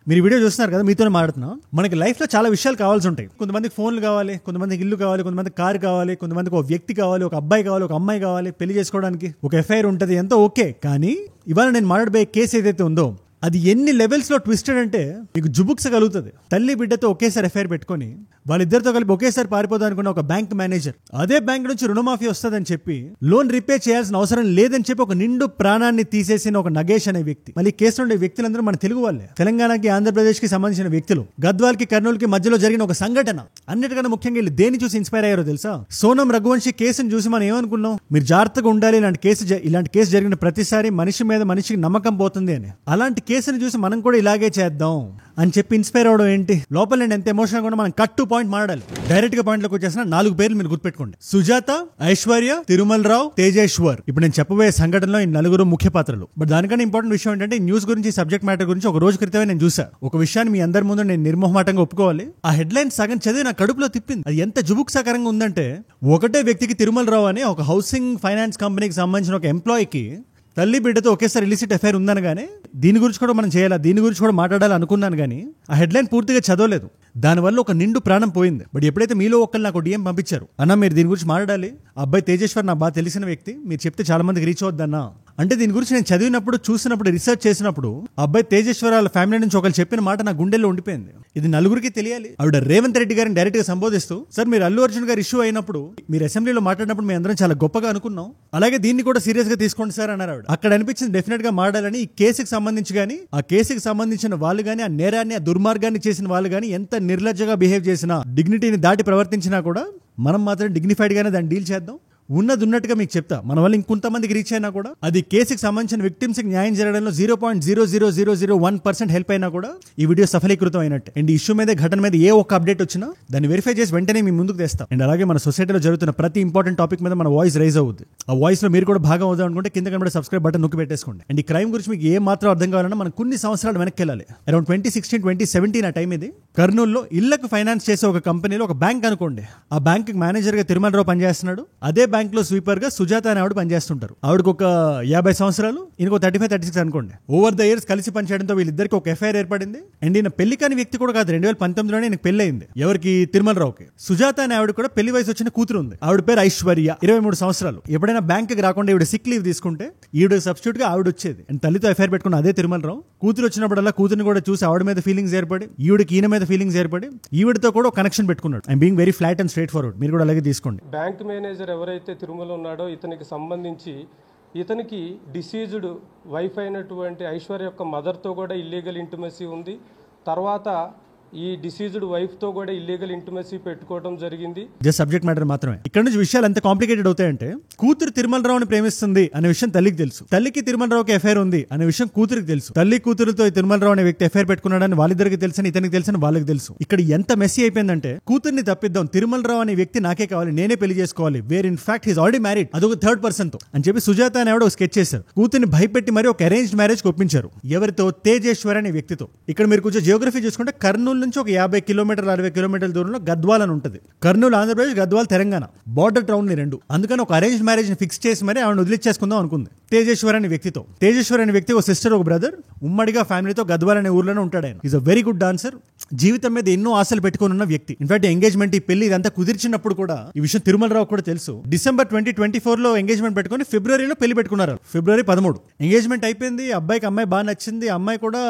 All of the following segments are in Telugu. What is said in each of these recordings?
మీరు వీడియో చూస్తున్నారు కదా, మీతోనే మాట్లాడుతున్నాం. మనకి లైఫ్ లో చాలా విషయాలు కావాల్సి ఉంటాయి. కొంతమందికి ఫోన్లు కావాలి, కొంతమందికి ఇల్లు కావాలి, కొంతమందికి కారు కావాలి, కొంతమందికి ఒక వ్యక్తి కావాలి, ఒక అబ్బాయి కావాలి, ఒక అమ్మాయి కావాలి, పెళ్లి చేసుకోవడానికి ఒక ఎఫ్ఐఆర్ ఉంటుంది, ఎంతో ఓకే. కానీ ఇవాళ నేను మాట్లాడబోయే కేసు ఏదైతే ఉందో అది ఎన్ని లెవెల్స్ లో ట్విస్టెడ్ అంటే మీకు జుబుక్స కలుగుతుంది. తల్లి బిడ్డతో ఒకేసారి ఎఫ్ఐఆర్ పెట్టుకొని వాళ్ళిద్దరితో కలిపి ఒకేసారి పారిపోదాం అనుకున్న ఒక బ్యాంక్ మేనేజర్ అదే బ్యాంక్ నుంచి రుణమాఫీ వస్తుందని చెప్పి లోన్ రిపే చేయాల్సిన అవసరం లేదని చెప్పి ఒక నిండు ప్రాణాన్ని తీసేసిన ఒక నగేష్ అనే వ్యక్తి. మళ్ళీ కేసులో ఉండే వ్యక్తులందరూ మన తెలుగు వాళ్ళే. తెలంగాణకి ఆంధ్రప్రదేశ్ కి సంబంధించిన వ్యక్తులు. గద్వాల్కి కర్నూలుకి మధ్యలో జరిగిన ఒక సంఘటన. అన్నిటికన్నా ముఖ్యంగా వీళ్ళు దేని చూసి ఇన్స్పైర్ అయ్యారో తెలుసా? సోనం రఘువంశీ కేసును చూసి మనం ఏమనుకున్నాం, మీరు జాగ్రత్తగా ఉండాలి, ఇలాంటి కేసు జరిగిన ప్రతిసారి మనిషి మీద మనిషికి నమ్మకం పోతుంది అని. అలాంటి కేసును చూసి మనం కూడా ఇలాగే చేద్దాం అని చెప్పి ఇన్స్పైర్ అవడం ఏంటి? లోపల నేను ఎంత ఎమోషనల్ కూడా మనం కట్ టు పాయింట్ మాట్లాడాలి. డైరెక్ట్ గా పాయింట్ లోకి వచ్చేసిన 4 పేర్లు మీరు గుర్తుపెట్టుకోండి. సుజాత, ఐశ్వర్య, తిరుమల్ రావు, తేజేశ్వర్. ఇప్పుడు నేను చెప్పబోయే సంఘటనలో ఈ 4 ముఖ్య పాత్రలు. బట్ దానికన్నా ఇంపార్టెంట్ విషయం ఏంటంటే ఈ న్యూస్ గురించి, సబ్జెక్ట్ మ్యాటర్ గురించి ఒక రోజు క్రితమే నేను చూసా. ఒక విషయాన్ని మీ అందరి ముందు నేను నిర్మోహమాటంగా ఒప్పుకోవాలి. ఆ హెడ్లైన్ సగం చదివి నా కడుపులో తిప్పింది. అది ఎంత జుబుక్సాకరంగా ఉందంటే, ఒకటే వ్యక్తికి తిరుమల్ రావు అని ఒక హౌసింగ్ ఫైనాన్స్ కంపెనీకి సంబంధించిన ఒక ఎంప్లాయీకి తల్లి బిడ్డతో ఒకేసారి ఇలిసిట్ ఎఫ్ఐఆర్ ఉందనగానే దీని గురించి కూడా మనం చేయాలా, దీని గురించి కూడా మాట్లాడాలి అనుకున్నాను. కానీ ఆ హెడ్లైన్ పూర్తిగా చదవలేదు. దానివల్ల ఒక నిండు ప్రాణం పోయింది. బట్ ఎప్పుడైతే మీలో ఒకళ్ళు నాకు డిఎం పంపించారు, అన్న మీరు దీని గురించి మాట్లాడాలి, ఆ అబ్బాయి తేజేశ్వర్ నాకు బాగా తెలిసిన వ్యక్తి, మీరు చెప్తే చాలా మందికి రీచ్ అవుద్దన్నా అంటే, దీని గురించి నేను చదివినప్పుడు, చూసినప్పుడు, రీసెర్చ్ చేసినప్పుడు అబ్బాయి తేజేశ్వర్ వాళ్ళ ఫ్యామిలీ నుంచి ఒకళ్ళు చెప్పిన మాట నా గుండెల్లో ఉండిపోయింది. ఇది నలుగురికి తెలియాలి. ఆవిడ రేవంత్ రెడ్డి గారిని డైరెక్ట్ గా సంబోధిస్తూ, సార్ మీరు అల్లు అర్జున్ గారు ఇష్యూ అయినప్పుడు మీరు అసెంబ్లీలో మాట్లాడినప్పుడు మేము అందరం చాలా గొప్పగా అనుకున్నాం, అలాగే దీన్ని కూడా సీరియస్ గా తీసుకోండి సార్ అన్నారు ఆవిడ. అక్కడ అనిపించింది డెఫినెట్ గా మాట్లాడాలని. ఈ కేసుకి సంబంధించి కానీ, ఆ కేసుకి సంబంధించిన వాళ్ళు కానీ, ఆ నేరాన్ని, ఆ దుర్మార్గాన్ని చేసిన వాళ్ళు కానీ ఎంత నిర్లజ్జగా బిహేవ్ చేసినా, డిగ్నిటీని దాటి ప్రవర్తించినా కూడా మనం మాత్రం డిగ్నిఫైడ్ గానే దాన్ని డీల్ చేద్దాం. ఉన్నట్టుగా మీకు చెప్తా, మన వల్ల ఇంకొంతమందికి రీచ్ అయినా కూడా, అది కేసుకి సంబంధించిన విక్టిమ్స్ కి న్యాయం జరగడంలో 0.00001% హెల్ప్ అయినా కూడా ఈ వీడియో సఫలీకృతం అయినట్టు. అండ్ ఈ ఇష్యూ మీద, ఘటన మీద ఏ ఒక్క అప్డేట్ వచ్చినా దాన్ని వెరిఫై చేసి వెంటనే మీ ముందుకు తెస్తాం. అండ్ అలాగే మన సొసైటీలో జరుగుతున్న ప్రతి ఇంపార్టెంట్ టాపిక్ మీద మన వాయిస్ రైజ్ అవుతుంది. ఆ వాయిస్ లో మీరు కూడా భాగం అవుదాం అనుకుంటే కింద కనబడే సబ్స్క్రైబ్ బటన్ నొక్కి పెట్టేసుకోండి. అండ్ ఈ క్రైమ్ గురించి మీకు ఏ మాత్రం అర్థం కావాలన్నా మనం కొన్ని సంవత్సరాలు వెనక్కి వెళ్ళాలి. అరౌండ్ 2016-2017 ఆ టైం ఇది. కర్నూలులో ఇళ్లకు ఫైనాన్స్ చేసే ఒక కంపెనీలో ఒక బ్యాంక్ అనుకోండి. ఆ బ్యాంక్ మేనేజర్ గా తిరుమల రావు పనిచేస్తున్నాడు. అదే బ్యాంక్ లో స్వీపర్ గా సుజాత అనే ఆవిడ పనిచేస్తుంటారు. ఆవిడకు ఒక 50 సంవత్సరాలు, ఇంకో 35-36 అనుకోండి. ఓవర్ ద ఇయర్స్ కలిసి పనిచేయడంతో వీళ్ళిద్దరికి ఒక ఎఫ్ఐఆర్ ఏర్పడింది. అండ్ ఈయన పెళ్లి కాని వ్యక్తి కూడా కాదు. 2019లోనే ఈయనకు పెళ్లి అయింది. ఎవరికి? తిరుమల రావుకి. సుజాత అనే ఆవిడ కూడా పెళ్లి వయసు వచ్చిన కూతురు ఉంది. ఆవిడ పేరు ఐశ్వర్య, 23 సంవత్సరాలు. ఎప్పుడైనా బ్యాంక్ కి రాకుండా ఈవిడ సిక్ లీవ్ తీసుకుంటే ఈవిడ సబ్స్టిట్యూట్ గా ఆవిడ వచ్చేది. అండ్ తల్లితో ఎఫ్ఐఆర్ పెట్టుకున్న అదే తిరుమల రావు. కూతురు వచ్చినప్పుడల్లా కూతురుని కూడా చూసి ఆవిడ మీద ఫీలింగ్స్ ఏర్పడి, ఈవిడకి ఈయన మీద ఫీలింగ్స్ ఏర్పడి, ఈవిడతో కూడా ఒక కనెక్షన్ పెట్టుకున్నాడు. I'm being very flat and straight forward. మీరు కూడా అలాగే తీసుకోండి. బ్యాంక్ మేనేజర్ ఎవరైతే తిరుమల ఉన్నాడో ఇతనికి సంబంధించి, ఇతనికి డిసీజ్డ్ వైఫ్ అయినటువంటి ఐశ్వర్య యొక్క మదర్తో కూడా ఇల్లీగల్ ఇంటిమసీ ఉంది. తర్వాత ఈ డిసీజ్డ్ వైఫ్ తో కూడా ఇల్లీగల్ ఇంటిమసీ పెట్టుకోవడం జరిగింది. జస్ట్ సబ్జెక్ట్ మ్యాటర్ మాత్రమే. ఇక్కడ నుంచి విషయాలు ఎంత కాంప్లికేటెడ్ అవుతాయంటే, కూతురు తిరుమల రావుని ప్రేమిస్తుంది అనే విషయం తల్లికి తెలుసు, తల్లికి తిరుమల రావుకి ఎఫ్ఐఆర్ ఉంది అనే విషయం కూతురికి తెలుసు, తల్లి కూతురుతో తిరుమల రావు అనే వ్యక్తి ఎఫ్ఐఆర్ పెట్టుకున్నాడని వాళ్ళిద్దరికి తెలుసని, ఇతనికి తెలుసని వాళ్ళకి తెలుసు. ఇక్కడ ఎంత మెస్సీ అయిపోయిందంటే, కూతుర్ని తప్పిద్దాం, తిరుమల రావు అనే వ్యక్తి నాకే కావాలి, నేనే పెళ్లి చేసుకోవాలి, where in fact he's already married, అదొక థర్డ్ పర్సన్ తో అని చెప్పి సుజాత అనే ఆవిడ ఒక స్కెచ్ చేశారు. కూతుర్ని భయపెట్టి మరి ఒక అరేంజ్డ్ మ్యారేజ్ ఒప్పించారు. ఎవరితో? తేజేశ్వర్ అనే వ్యక్తితో. ఇక్కడ మీరు కొంచెం జియోగ్రఫీ చూసుకుంటే, కర్నూలు నుంచి ఒక 50 కిలోమీటర్లు 60 కిలోమీటర్ల దూరంలో గద్వాల్ అని ఉంటుంది. కర్నూలు ఆంధ్రప్రదేశ్, గద్వాల్ తెలంగాణ, బార్డర్ టౌన్ రెండు. అందుకని ఒక అరేంజ్ మ్యారేజ్ ని ఫిక్స్ చేసి మరి ఆవిడ వదిలిచ్చేసుకుందాం అనుకుంది తేజేశ్వర్ అనే వ్యక్తితో. తేజేశ్వర్ అనే వ్యక్తి ఒక సిస్టర్, ఒక బ్రదర్, ఉమ్మడిగా ఫ్యామిలీతో గద్వాల్ అనే ఊర్లోనే ఉంటాడు. ఆయన is a very good dancer. జీవితం మీద ఎన్నో ఆశలు పెట్టుకుని ఉన్న వ్యక్తి. ఇన్ఫాక్ట్ ఎంగేజ్మెంట్, ఈ పెళ్లి ఇదంతా కుదిర్చినప్పుడు కూడా ఈ విషయం తిరుమల రావు కూడా తెలుసు. డిసెంబర్ 2024లో ఎంగేజ్మెంట్ పెట్టుకుని ఫిబ్రవరిలో పెళ్లి పెట్టుకున్నారు. ఫిబ్రవరి 13 ఎంగేజ్మెంట్ అయిపోయింది. అబ్బాయికి అమ్మాయి బాగా నచ్చింది. అమ్మాయి కూడా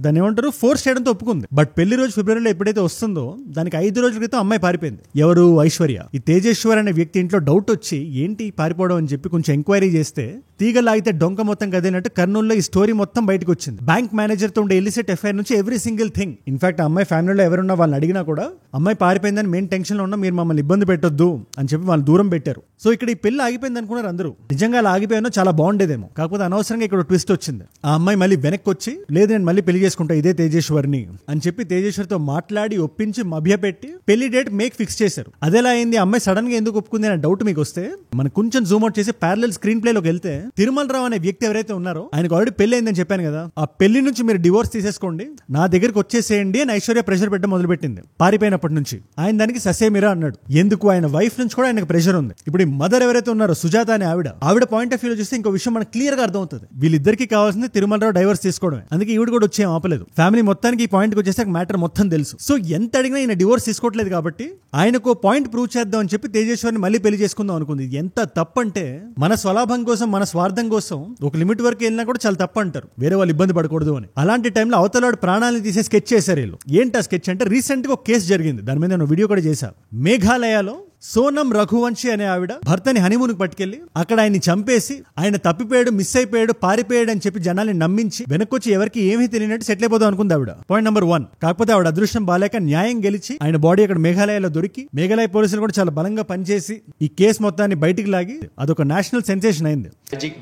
దాన్ని ఏమంటారు, ఫోర్స్ చేయడంతో ఒప్పుకుంది. బట్ పెళ్లి రోజు ఫిబ్రవరిలో ఎప్పుడైతే వస్తుందో దానికి 5 రోజుల క్రితం అమ్మాయి పారిపోయింది. ఎవరు? ఐశ్వర్య. ఈ తేజేశ్వర్ అనే వ్యక్తి ఇంట్లో డౌట్ వచ్చి ఏంటి పారిపోవడం అని చెప్పి కొంచెం ఎంక్వైరీ చేస్తే, తీగలాగితే డొంక మొత్తం కదేనట్టు కర్నూలులో ఈ స్టోరీ మొత్తం బయటకు వచ్చింది. బ్యాంక్ మేనేజర్ తో ఉండే ఇల్లిసిట్ ఎఫ్ఐఆర్ నుంచి ఎవ్రీ సింగిల్ థింగ్. ఇన్ఫాక్ట్ అమ్మాయి ఫ్యామిలీలో ఎవరున్నా వాళ్ళని అడిగినా కూడా, అమ్మాయి పారిపోయిందని మేము టెన్షన్ లో ఉన్నా, మీరు మమ్మల్ని ఇబ్బంది పెట్టొద్దు అని చెప్పి వాళ్ళు దూరం పెట్టారు. సో ఇక్కడ ఈ పెళ్లి ఆగిపోయింది అనుకున్నారు అందరూ. నిజంగా అలా ఆగిపోయినా చాలా బాగుండేదేమో. కాకపోతే అనవసరంగా ఇక్కడ ట్విస్ట్ వచ్చింది. ఆ అమ్మాయి మళ్ళీ వెనక్కి వచ్చి, లేదు నేను మళ్ళీ పెళ్లి చేసుకుంటా ఇదే తేజేశ్వర్ని అని చెప్పి తేజేశ్వర్తో మాట్లాడి ఒప్పించి మభ్యపెట్టి పెళ్లి డేట్ మేక్ ఫిక్స్ చేశారు. అదేలా అయింది? అమ్మాయి సడన్ గా ఎందుకు ఒప్పుకుంది అనే డౌట్ మీకు వస్తే, మనం కొంచెం జూమ్ అవుట్ చేసి ప్యారలల్ స్క్రీన్ ప్లే లోకి వెళ్తే, తిరుమల రావు అనే వ్యక్తి ఎవరైతే ఉన్నారో ఆయనకు ఆల్రెడీ పెళ్లి అయిందని చెప్పాను కదా, ఆ పెళ్లి నుంచి మీరు డివోర్స్ తీసేసుకోండి, నా దగ్గరికి వచ్చేసేయండి అని ఐశ్వర్య ప్రెషర్ పెట్టడం మొదలుపెట్టింది. పారిపోయినప్పటి నుంచి ఆయన దానికి ససేమిరా అన్నాడు. ఎందుకు? ఆయన వైఫ్ నుంచి కూడా ఆయనకు ప్రెషర్ ఉంది. ఇప్పుడు ఈ మదర్ ఎవరైతే ఉన్నారో సుజాత అనే ఆవిడ పాయింట్ ఆఫ్ వ్యూ చూస్తే ఇంకో విషయం మనకు క్లియర్ గా అర్థమవుతుంది. వీళ్ళిద్దరికి కావాల్సింది తిరుమలరావు డైవర్స్ తీసుకోవడమే. అందుకే ఈవిడ కూడా వచ్చే ఆపలేదు. ఫ్యామిలీ మొత్తానికి ఈ పాయింట్ వచ్చేసి మ్యాటర్ మొత్తం తెలుసు. సో ఎంత అడిగినా ఈయన డివోర్స్ తీసుకోవట్లేదు కాబట్టి ఆయనకు పాయింట్ ప్రూవ్ చేద్దాం అని చెప్పి తేజేశ్వరిని మళ్ళీ పెళ్లి చేసుకుందాం అనుకుంది. ఎంత తప్పంటే మన స్వలాభం కోసం మన స్వార్థం కోసం ఒక లిమిట్ వరకు వెళ్ళినా కూడా చాలా తప్పు అంటారు, వేరే వాళ్ళు ఇబ్బంది పడకూడదు అని. అలాంటి టైంలో అవతలాడు ప్రాణాలను తీసే స్కెచ్ చేశారు వీళ్ళు. ఏంటి ఆ స్కెచ్ అంటే రీసెంట్ గా ఒక కేసు జరిగింది, దాని మీద నేను వీడియో కూడా చేశాను. మేఘాలయలో సోనం రఘువంశీ అనే ఆవిడ భర్తని హనీమూన్కి పట్టుకెళ్లి అక్కడ ఆయన్ని చంపేసి ఆయన తప్పిపోయాడు, మిస్ అయిపోయాడు, పారిపోయాడు అని చెప్పి జనాల్ని నమ్మించి వెనక్కొచ్చి ఎవరికి ఏమీ తెలియనట్టు సెటిల్ అయిపోదాం అనుకుంది ఆవిడ. Point number 1. కాకపోతే ఆవిడ అదృష్టం బాలేక న్యాయం గెలిచి ఆయన బాడీ అక్కడ మేఘాలయలో దొరికి మేఘాలయ పోలీసులు కూడా చాలా బలంగా పనిచేసి ఈ కేసు మొత్తాన్ని బయటికి లాగి అదొక నేషనల్ సెన్సేషన్ అయింది.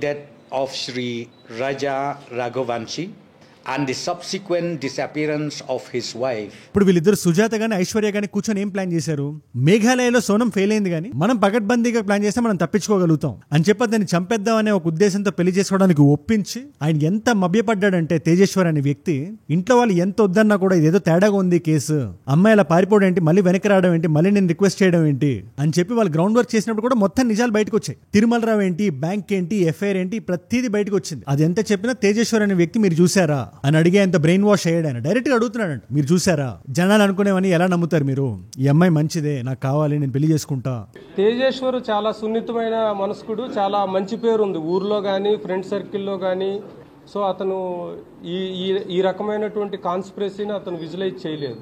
Death of Sri Raja Raghuvanshi and the subsequent disappearance of his wife. ఇప్పుడు వీళ్ళిద్దరు సుజాత గాని ఐశ్వర్య గాని కూర్చొని ఏం ప్లాన్ చేశారు? మేఘాలయలో సోనం ఫెయిల్ అయింది కానీ మనం పకడ్బందీగా ప్లాన్ చేస్తే మనం తప్పించుకోగలుగుతాం అని చెప్పి దాన్ని చంపేద్దాం అనే ఒక ఉద్దేశంతో పెళ్లి చేసుకోవడానికి ఒప్పించి ఆయన ఎంత మభ్యపడ్డాడంటే తేజేశ్వర్ అనే వ్యక్తి ఇంట్లో వాళ్ళు ఎంత వద్దన్నా కూడా ఇదేదో తేడాగా ఉంది కేసు, అమ్మాయి అలా పారిపోవడం ఏంటి, మళ్ళీ వెనక్కి రావడం ఏంటి, మళ్ళీ నేను రిక్వెస్ట్ చేయడం ఏంటి అని చెప్పి వాళ్ళు గ్రౌండ్ వర్క్ చేసినప్పుడు కూడా మొత్తం నిజాలు బయటకు వచ్చాయి. తిరుమలరావు ఏంటి, బ్యాంక్ ఏంటి, ఎఫ్ఐఆర్ ఏంటి, ప్రతిదీ బయటకు వచ్చింది. అది ఎంత చెప్పినా తేజేశ్వర్ అనే వ్యక్తి మీరు చూసారా అని అడిగే అంత బ్రెయిన్ వాష్ అయ్యాడు. ఆయన డైరెక్ట్ గా అడుగుతున్నాడంట, మీరు చూసారా? జనాలు అనుకునేవని ఎలా నమ్ముతారు మీరు? ఈ అమ్మాయి మంచిదే, నాకు కావాలి, నేను పెళ్లి చేసుకుంటా. తేజేశ్వర్ చాలా సున్నితమైన మనస్కుడు, చాలా మంచి పేరు ఉంది ఊర్లో కానీ ఫ్రెండ్ సర్కిల్లో కానీ. సో అతను ఈ రకమైనటువంటి కాన్స్పిరసీని అతను విజువలైజ్ చేయలేదు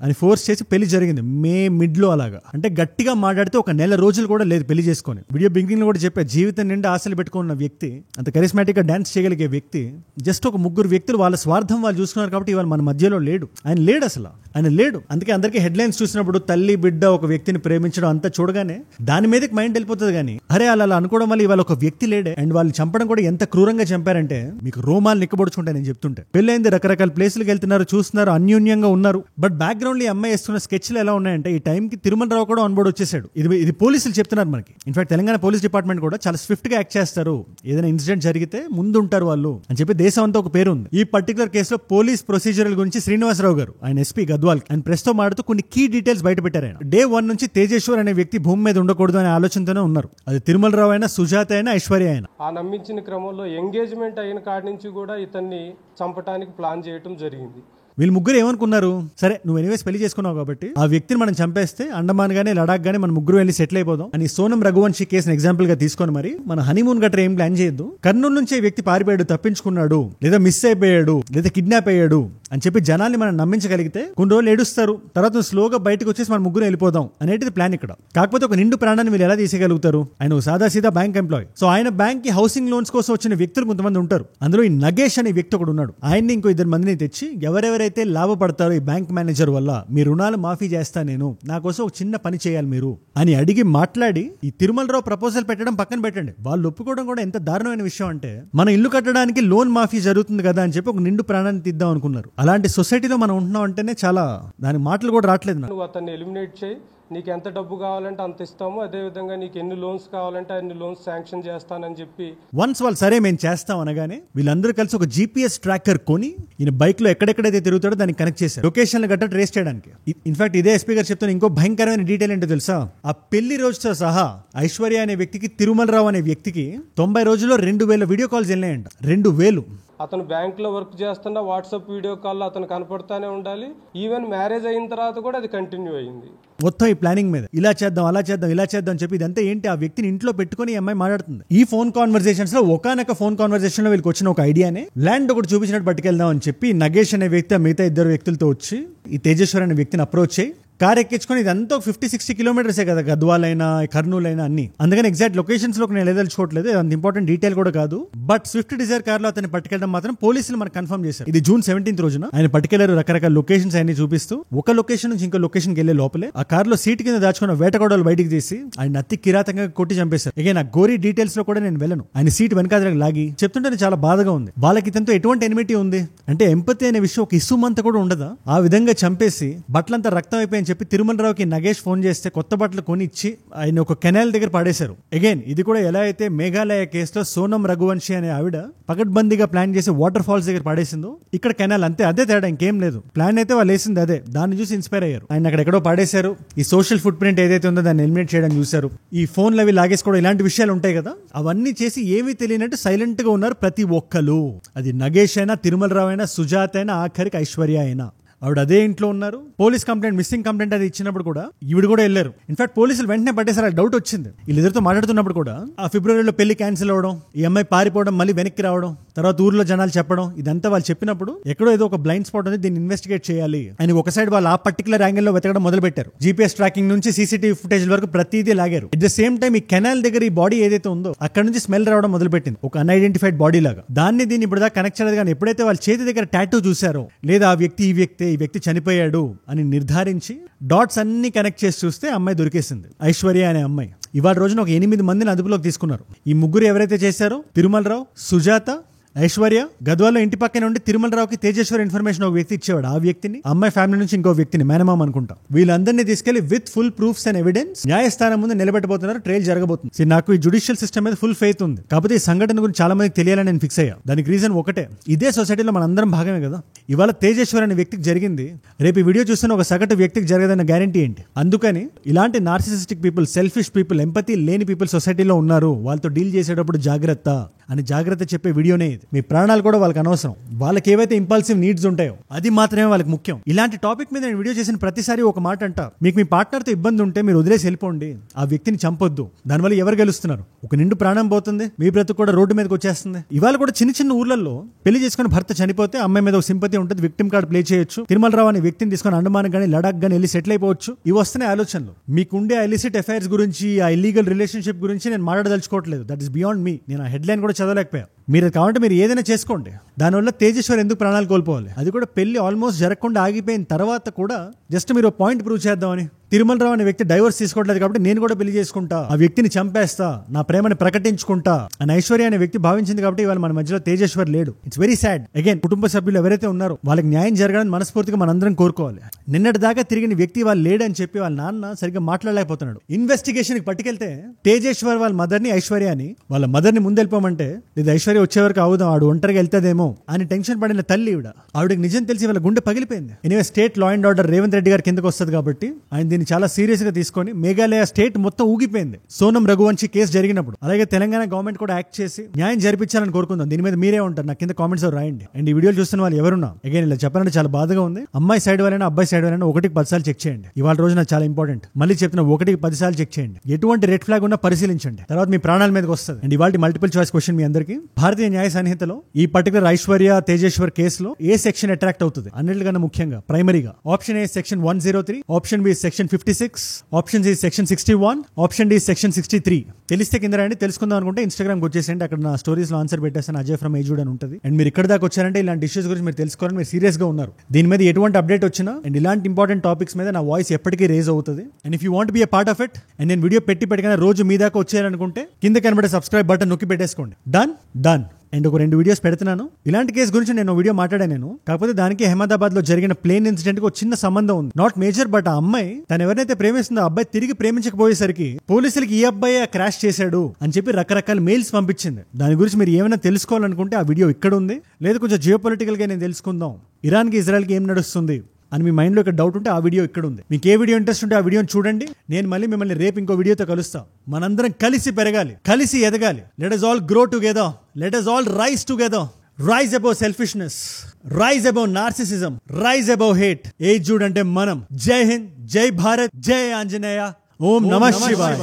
అని ఫోర్స్ చేసి పెళ్లి జరిగింది మే మిడ్ లో. అలాగా అంటే గట్టిగా మాట్లాడితే ఒక నెల రోజులు కూడా లేదు పెళ్లి చేసుకొని. వీడియో బిగినింగ్ లో కూడా చెప్పా, జీవితం నిండా ఆశలు పెట్టుకున్న వ్యక్తి, అంత కరిస్మాటిక్ గా డాన్స్ చేయగలిగే వ్యక్తి, జస్ట్ ఒక ముగ్గురు వ్యక్తులు వాళ్ళ స్వార్థం వాళ్ళు చూసుకున్నారు కాబట్టి ఇవాళ మన మధ్యలో లేడు. ఆయన లేడు, అసలు ఆయన లేడు. అందుకే అందరికీ హెడ్లైన్స్ చూసినప్పుడు తల్లి బిడ్డ ఒక వ్యక్తిని ప్రేమించడం అంతా చూడగానే దాని మీదకి మైండ్ వెళ్ళిపోతుంది. కానీ అరే అలా అనుకోవడం వల్ల ఇవాళ ఒక వ్యక్తి లేడే. అండ్ వాళ్ళు చంపడం కూడా ఎంత క్రూరంగా చంపారంటే మీకు రోమాలు నిక్కబొడుచుకుంటాయి నేను చెప్తుంటే. పెళ్ళైంది, రకరకాల ప్లేసులకు వెళ్తున్నారు, చూస్తున్నారు, అన్యోన్యంగా ఉన్నారు. బట్ బ్యాక్గ్రౌండ్ ఈ అమ్మాయి వేస్తున్న స్కెచ్లు ఎలా ఉన్నాయంటే ఈ టైంకి తిరుమలరావు కూడా ఆన్ బోర్డ్ వచ్చేసాడు. ఇది పోలీసులు చెప్తున్నారు మనకి. ఇన్ఫాక్ట్ తెలంగాణ పోలీస్ డిపార్ట్మెంట్ కూడా చాలా స్విఫ్ట్ గా యాక్ట్ చేస్తారు, ఏదైనా ఇన్సిడెంట్ జరిగితే ముందు ఉంటారు వాళ్ళు అని చెప్పి దేశం అంతా ఒక పేరు ఉంది. ఈ పర్టికులర్ కేసులో పోలీస్ ప్రొసీజరల్ గురించి శ్రీనివాసరావు గారు, ఆయన ఎస్పీ గద్వాల్, ఆయన ప్రెస్ తో మాట్లాడుతూ కొన్ని కీ డీటెయిల్స్ బయట పెట్టారు. ఆయన డే 1 నుంచి తేజేశ్వర్ అనే వ్యక్తి భూమి మీద ఉండకూడదు అనే ఆలోచనతోనే ఉన్నారు. అది తిరుమలరావు అయినా, సుజాత అయినా, ఐశ్వర్య అయినా. ఆ నమ్మించిన క్రమంలో ఎంగేజ్మెంట్ అయిన కాడి నుంచి కూడా ఇతన్ని చంపడానికి ప్లాన్ చేయడం జరిగింది. వీళ్ళు ముగ్గురు ఏమనుకున్నారు, సరే నువ్వు ఎనీవేస్ పెళ్లి చేసుకున్నావు కాబట్టి ఆ వ్యక్తిని మనం చంపేస్తే అండమాన్ గానీ లడాక్ గానీ మన ముగ్గురు వెళ్ళి సెటిల్ అయిపోదాం అని సోనం రఘువంశీ కేసును ఎగ్జాంపుల్ గా తీసుకొని మరి మన హనీమూన్ గట్రా ఏం ప్లాన్ చేయొద్దు, కర్నూలు నుంచి వ్యక్తి పారిపోయాడు, తప్పించుకున్నాడు, లేదా మిస్ అయిపోయాడు, లేదా కిడ్నాప్ అయ్యాడు అని చెప్పి జనాల్ని మనం నమ్మించగలిగితే కొన్ని రోజులు ఏడుస్తారు, తర్వాత స్లోగా బయటకు వచ్చేసి మన ముగ్గురు వెళ్ళిపోదాం అనేది ప్లాన్ ఇక్కడ. కాకపోతే ఒక నిండు ప్రాణాన్ని వీళ్ళు ఎలా తీసేయగలుగుతారు? ఆయన సాదా సీదా బ్యాంక్ ఎంప్లాయీ. సో ఆయన బ్యాంక్ కి హౌసింగ్ లోన్స్ కోసం వచ్చిన వ్యక్తులు కొంతమంది ఉంటారు. అందులో ఈ నగేష్ అనే వ్యక్తి ఒకడు ఉన్నాడు. ఆయన్ని ఇంకో 2 మందిని తెచ్చి ఎవరెవరైతే లాభపడతారో ఈ బ్యాంక్ మేనేజర్ వల్ల మీ రుణాలు మాఫీ చేస్తా, నేను నా కోసం ఒక చిన్న పని చేయాలి మీరు అని అడిగి మాట్లాడి ఈ తిరుమలరావు ప్రపోజల్ పెట్టడం పక్కన పెట్టండి, వాళ్ళు ఒప్పుకోవడం కూడా ఎంత దారుణమైన విషయం అంటే మన ఇల్లు కట్టడానికి లోన్ మాఫీ జరుగుతుంది కదా అని చెప్పి ఒక నిండు ప్రాణాన్ని తీద్దాం అనుకున్నారు. అలాంటి సొసైటీలో మనం ఉంటున్నాం అంటేనే చాలా దాని మాటలు కూడా రావట్లేదు. నువ్వు అతన్ని ఎలిమినేట్ చేయి, నీకు ఎంత డబ్బు కావాలంటే అంత ఇస్తాము, అదేవిధంగా నీకు ఎన్ని లోన్స్ కావాలంటే అన్ని లోన్స్ శాంక్షన్ చేస్తానని చెప్పి వన్స్ వాళ్ళు సరే మేము చేస్తాం అనగానే వీళ్ళందరూ కలిసి ఒక GPS ట్రాకర్ కొని ఈయన బైక్ లో ఎక్కడెక్కడైతే తిరుగుతాడో దాన్ని కనెక్ట్ చేశారు, లొకేషన్లు గట్రా ట్రేస్ చేయడానికి. ఇన్ఫాక్ట్ ఇదే ఎస్పీ గారు చెప్తున్న ఇంకో భయంకరమైన డీటెయిల్ ఏంటో తెలుసా? ఆ పెళ్లి రోజుతో సహా ఐశ్వర్య అనే వ్యక్తికి, తిరుమలరావు అనే వ్యక్తికి 90 రోజుల్లో 2000 వీడియో కాల్స్ వెళ్ళాయంట. 2000. అతను బ్యాంక్లో వర్క్ చేస్తున్న వాట్సాప్ వీడియో కాల్లో అతను కనపడుతూనే ఉండాలి. ఈవెన్ మ్యారేజ్ అయిన తర్వాత కూడా అది కంటిన్యూ అయింది. మొత్తం ఈ ప్లానింగ్ మీద ఇలా చేద్దాం, అలా చేద్దాం, ఇలా చేద్దాం చెప్పి ఇదంతా ఏంటి, ఆ వ్యక్తిని ఇంట్లో పెట్టుకుని ఈ అమ్మాయి మాట్లాడుతుంది. ఈ ఫోన్ కాన్వర్సేషన్స్ లో ఒకనొక ఫోన్ కాన్వర్సేషన్ లో వీళ్ళకి వచ్చిన ఒక ఐడియానే ల్యాండ్ ఒకటి చూపించినట్టు పట్టుకెళ్దాం అని చెప్పి నగేష్ అనే వ్యక్తి మిగతా 2 వ్యక్తులతో వచ్చి ఈ తేజేశ్వర్ అనే వ్యక్తిని అప్రోచ్ చేయి కార్ ఎక్కించుకొని ఇదంతా 50-60 కిలోమీటర్సే కదా, గద్వాల్ అయినా కర్నూలు అయినా అన్ని. అందుకని ఎగ్జాక్ట్ లొకేషన్స్ లోకి నేను ఎదలుచుకోవట్లేదు, అంత ఇంపార్టెంట్ డీటెయిల్ కూడా కాదు. బట్ స్విఫ్ట్ డిజైర్ కార్ లో అతన్ని పట్టుకెళ్ళడం మాత్రం పోలీసులు మనకు కన్ఫర్మ్ చేశారు. ఇది June 17th రోజున ఆయన పట్టుకెళ్లారు. రకరకాల లొకేషన్స్ అన్ని చూపిస్తూ ఒక లొకేషన్ నుంచి ఇంకో లొకేషన్కి వెళ్లే లోపలే ఆ కార్ లో సీట్ కింద దాచుకున్న వేటగొడవలు బయటికి తీసి ఆయన అతి కిరాతంగా కొట్టి చంపేశారు. ఇక నా గోరీ డీటెయిల్స్ లో కూడా నేను వెళ్ళను. ఆయన సీట్ వెనకాల లాగి చెప్తుంటే చాలా బాధగా ఉంది. వాళ్ళకి ఇతనితో ఎటువంటి ఎనిమిటీ ఉంది అంటే ఎంపతి అనే విషయం ఒక ఇసుమంతా కూడా ఉండదా? ఆ విధంగా చంపేసి బట్టలంతా రక్తం అయిపోయి చెప్పి తిరుమలరావుకి నగేష్ ఫోన్ చేస్తే కొత్త బట్టలు కొనిచ్చి ఆయన ఒక కెనాల్ దగ్గర పడేశారు. అగైన్ ఇది కూడా ఎలా అయితే మేఘాలయ కేసులో సోనం రఘువంశీ అనే ఆవిడ పకడ్బందీగా ప్లాన్ చేసి వాటర్ ఫాల్స్ దగ్గర పడేసిందో ఇక్కడ కెనాల్ అంతే. అదే తేడా, ఇంకేం లేదు. ప్లాన్ అయితే వాళ్ళు వేసింది అదే, దాన్ని చూసి ఇన్స్పైర్ అయ్యారు. ఆయన అక్కడ ఎక్కడో పడేశారు. ఈ సోషల్ ఫుట్ ప్రింట్ ఏదైతే ఉందో దాన్ని ఎలిమినేట్ చేయడం చూశారు. ఈ ఫోన్లు అవి లాగేసుకోవడం ఇలాంటి విషయాలు ఉంటాయి కదా, అవన్నీ చేసి ఏమీ తెలియనట్టు సైలెంట్ గా ఉన్నారు ప్రతి ఒక్కరు. అది నగేష్ అయినా, తిరుమలరావు అయినా, సుజాత అయినా, ఆఖరికి ఐశ్వర్య అయినా. ఆవిడ అదే ఇంట్లో ఉన్నారు. పోలీస్ కంప్లైంట్, మిస్సింగ్ కంప్లైంట్ అది ఇచ్చినప్పుడు కూడా ఈవిడ కూడా వెళ్ళారు. ఇన్ఫాక్ట్ పోలీసులు వెంటనే పట్టేసారు. డౌట్ వచ్చింది. వీళ్ళిద్దరితో మాట్లాడుతున్నప్పుడు కూడా ఆ ఫిబ్రవరిలో పెళ్లి క్యాన్సిల్ అవ్వడం, ఈ అమ్మాయి పారిపోవడం, మళ్ళీ వెనక్కి రావడం, తర్వాత ఊర్లో జనాలు చెప్పడం, ఇదంతా వాళ్ళు చెప్పినప్పుడు ఎక్కడో ఏదో ఒక బ్లైండ్ స్పాట్ ఉంది, దీన్ని ఇన్వెస్టిగేట్ చేయాలి అని ఒక సైడ్ వాళ్ళు ఆ పర్టికులర్ యాంగిల్ లో వెతకడం మొదలు పెట్టారు. జీపీఎస్ ట్రాకింగ్ నుంచి సీసీటీవీ ఫుటేజ్ వరకు ప్రతిదీ లాగారు. అట్ ద సేమ్ టైం ఈ కెనాల్ దగ్గర ఈ బాడీ ఏదైతే ఉందో అక్కడ నుంచి స్మెల్ రావడం మొదలు పెట్టింది, ఒక అన్ఐడెంటిఫైడ్ బాడీ లాగా. దీన్ని ఇప్పుడు దాకా కనెక్ట్ చేయలేదు. కానీ ఎప్పుడైతే వాళ్ళ చేతి దగ్గర టాటూ చూసారో, లేదా ఆ వ్యక్తి ఈ వ్యక్తి చనిపోయాడు అని నిర్ధారించి డాట్స్ అన్ని కనెక్ట్ చేసి చూస్తే అమ్మాయి దొరికేసింది, ఐశ్వర్య అనే అమ్మాయి. ఇవాళ రోజున ఒక 8 మందిని అదుపులోకి తీసుకున్నారు. ఈ ముగ్గురు ఎవరైతే చేశారో, తిరుమలరావు, సుజాత, ఐశ్వర్య. గద్వాల్లో ఇంటి పక్కనే ఉండి తిరుమలరావుకి తేజేశ్వర్ ఇన్ఫర్మేషన్ ఒక వ్యక్తి ఇచ్చేవాడు. ఆ వ్యక్తిని, అమ్మాయి ఫ్యామిలీ నుంచి ఇంకో వ్యక్తిని, మేనమామ అనుకుంటా, వీళ్ళందరినీ తీసుకెళ్లి with full proofs and evidence న్యాయస్థానం ముందు నిలబెట్టబోతున్నారు. ట్రయల్ జరగబోతుంది. నాకు ఈ జుడిషియల్ సిస్టమ్ మీద ఫుల్ ఫెయిత్ ఉంది. కాకపోతే ఈ సంఘటన గురించి చాలా మందికి తెలియాలని నేను ఫిక్స్ అయ్యా. దానికి రీజన్ ఒకటే, ఇదే సొసైటీలో మన అందరం భాగమే కదా. ఇవాళ తేజేశ్వర్ అనే వ్యక్తికి జరిగింది, రేపు ఈ వీడియో చూస్తున్న ఒక సగటు వ్యక్తికి జరగదన్న గ్యారంటీ ఏంటి? అందుకని ఇలాంటి narcissistic people, selfish people, empathy లేని పీపుల్ సొసైటీలో ఉన్నారు. వాళ్ళతో డీల్ చేసేటప్పుడు జాగ్రత్త అని జాగ్రత్త చెప్పే వీడియోనే ఇది. మీ ప్రాణాలు కూడా వాళ్ళకి అనవసరం. వాళ్ళకి ఏవైతే ఇంపల్సివ్ నీడ్స్ ఉంటాయో అది మాత్రమే వాళ్ళకి ముఖ్యం. ఇలాంటి టాపిక్ మీద నేను వీడియో చేసిన ప్రతిసారి ఒక మాట అంట, మీకు మీ పార్ట్నర్తో ఇబ్బంది ఉంటే మీరు వదిలేసి వెళ్ళిపోండి, ఆ వ్యక్తిని చంపొద్దు. దానివల్ల ఎవరు గెలుస్తున్నారు? ఒక నిండు ప్రాణం పోతుంది, మీ బ్రతుకు కూడా రోడ్డు మీదకి వచ్చేస్తుంది. ఇవాళ కూడా చిన్న చిన్న ఊర్లలో పెళ్లి చేసుకుని భర్త చనిపోతే అమ్మాయి మీద ఒక సింపతి ఉంటుంది, విక్టిమ్ కార్డ్ ప్లే చేయొచ్చు. తిరుమలరావు అనే వ్యక్తిని తీసుకొని అండమాన్ గానీ, లడాక్ గానీ వెళ్ళి సెటిల్ అయిపోవచ్చు. ఇవి వస్తున్నాయి ఆలోచనలు. మీకుండే ఆ ఇలిసిట్ అఫైర్స్ గురించి, ఆ ఇల్లీగల్ రిలేషన్షిప్ గురించి నేను మాట్లాడదలుచుకోవట్లేదు. That is beyond me. నేను ఆ హెడ్లైన్ కూడా చదవలేకపోయా. మీరు కావాలంటే మీరు ఏదైనా చేసుకోండి. దానివల్ల తేజేశ్వర్ ఎందుకు ప్రాణాలు కోల్పోవాలి? అది కూడా పెళ్లి ఆల్మోస్ట్ జరగకుండా ఆగిపోయిన తర్వాత కూడా జస్ట్ మీరు పాయింట్ ప్రూవ్ చేద్దామని. తిరుమలరావు అనే వ్యక్తి డైవర్స్ తీసుకోవట్లేదు కాబట్టి నేను కూడా పెళ్లి చేసుకుంటా, ఆ వ్యక్తిని చంపేస్తా, నా ప్రేమని ప్రకటించుకుంటా అని ఐశ్వర్య అనే వ్యక్తి భావించింది కాబట్టి ఇవాళ మన మధ్యలో తేజేశ్వర్ లేడు. It's very sad. అగైన్ కుటుంబ సభ్యులు ఎవరైతే ఉన్నారో వాళ్ళకి న్యాయం జరగాలని మనస్ఫూర్తిగా మనందరం కోరుకోవాలి. నిన్నటి దాకా తిరిగిన వ్యక్తి వాళ్ళు లేడని చెప్పి వాళ్ళ నాన్న సరిగ్గా మాట్లాడలేకపోతున్నాడు. ఇన్వెస్టిగేషన్ కి పట్టుకెళ్తే తేజేశ్వర్ వాళ్ళ మదర్ని, ఐశ్వర్యని, వాళ్ళ మదర్ని ముందెళ్ళిపోమంటే లేదా ఐశ్వర్య వచ్చే వరకు అవుదాం, ఆడు ఒంటరిగా వెళ్తాదేమో అని టెన్షన్ పడిన తల్లి ఆవిడకి నిజం తెలిసి వాళ్ళ గుండె పగిలిపోయింది. Anyway state law and order Revanth Reddy గారి కిందకు వస్తుంది కాబట్టి ఆయన దీన్ని చాలా సీరియస్ గా తీసుకొని మేఘాలయ స్టేట్ మొత్తం ఊగిపోయింది సోనం రఘువంశీ కేసు జరిగినప్పుడు. అలాగే తెలంగాణ గవర్నమెంట్ కూడా యాక్ట్ చేసి న్యాయం జరిపించాలని కోరుకుందాం. దీని మీద మీరే ఉంటారు, నాకు కింద కామెంట్స్ రాయండి. అండ్ ఈ వీడియోలు చూస్తున్న వాళ్ళు ఎవరున్నా అగైన్ ఇలా చెప్పాలంటే చాలా బాధగా ఉంది. అమ్మాయి సైడ్ వాళ్ళైనా అబ్బాయి సైడ్ వాళ్ళైనా 1కి 10 సార్లు చెక్ చేయండి. ఇవాళ రోజు నాకు చాలా ఇంపార్టెంట్. మళ్ళీ చెప్తున్నా, 1కి 10 సార్లు చెక్ చేయండి. ఎటువంటి రెడ్ ఫ్లాగ్ ఉన్నా పరిశీలించండి, తర్వాత మీ ప్రాణాల మీదకి వస్తుంది. అండ్ ఇవాళ మల్టిపుల్ చాయిస్ క్వశ్చన్ మీ అందరికీ, భారతీయ న్యాయ సంహితలో ఈ పర్టికులర్ ఐశ్వర్య తేజేశ్వర్ కేసులో ఏ సెక్షన్ అట్రాక్ట్ అవుతుంది? అన్నిటికన్నా ముఖ్యంగా ప్రైమరీగా option A section 103, option B section 56, option C section 61, option D section 63. తెలిస్తే కింద రండి. తెలుసుకుందాం అనుకుంటే ఇన్స్టాగ్రామ్ వచ్చేసండి, అక్కడ నా స్టోరీస్ లో ఆన్సర్ పెట్టేస్తాను. అజయ్ ఫ్రమ్ ఏజూడ్ అని ఉంటుంది. అండ్ మీరు ఇక్కడ దాకా వచ్చారంటే ఇలాంటి ఇష్యూస్ గురించి మీరు తెలుసుకోవాలని మీరు సీరియస్ గా ఉన్నారు. దీని మీద ఎటువంటి అప్డేట్ వచ్చినా అండ్ ఇలాంటి ఇంపార్టెంట్ టాపిక్స్ మీద నా వాయిస్ ఎప్పటికీ రేజ్ అవుతుంది. And if you want be a part of it and నేను వీడియో పెట్టగానే రోజు మీ దాకా వచ్చారనుకుంటే కింద కనబడే సబ్స్క్రైబ్ బటన్ నొక్కి పెట్టేసుకోండి. డన్. అండ్ ఒక 2 వీడియోస్ పెడుతున్నాను. ఇలాంటి కేసు గురించి నేను వీడియో మాట్లాడాను. కాకపోతే దానికి అహ్మదాబాద్ లో జరిగిన ప్లేన్ ఇన్సిడెంట్ కి ఒక చిన్న సంబంధం ఉంది. నాట్ మేజర్, బట్ ఆ అమ్మాయి తను ఎవరినైతే ప్రేమిస్తుందో అబ్బాయి తిరిగి ప్రేమించకపోయేసరికి పోలీసులకి ఈ అబ్బాయి క్రాష్ చేశాడు అని చెప్పి రకరకాల మెయిల్స్ పంపించింది. దాని గురించి మీరు ఏమైనా తెలుసుకోవాలనుకుంటే ఆ వీడియో ఇక్కడ ఉంది. లేదా కొంచెం జియోపొలిటికల్ గా నేను తెలుసుకుందాం, ఇరాన్ కి ఇజ్రాయెల్ కి ఏం నడుస్తుంది అని మీ మైండ్ లో ఒక డౌట్ ఉంటే ఆ వీడియో ఇక్కడ ఉంది. మీకు ఏ వీడియో ఇంట్రెస్ట్ ఉంటే ఆ వీడియోని చూడండి. నేను మళ్ళీ మిమ్మల్ని రేపు ఇంకో వీడియోతో కలుస్తాం. మనందరం కలిసి పెరగాలి, కలిసి ఎదగాలి. Let us all grow together. Let us all rise together. Rise above selfishness. Rise above narcissism. Rise above hate. ఏజూడ్ అంటే మనం. జై హింద్, జై భారత్, జై ఆంజనేయ. ఓం నమః శివాయ.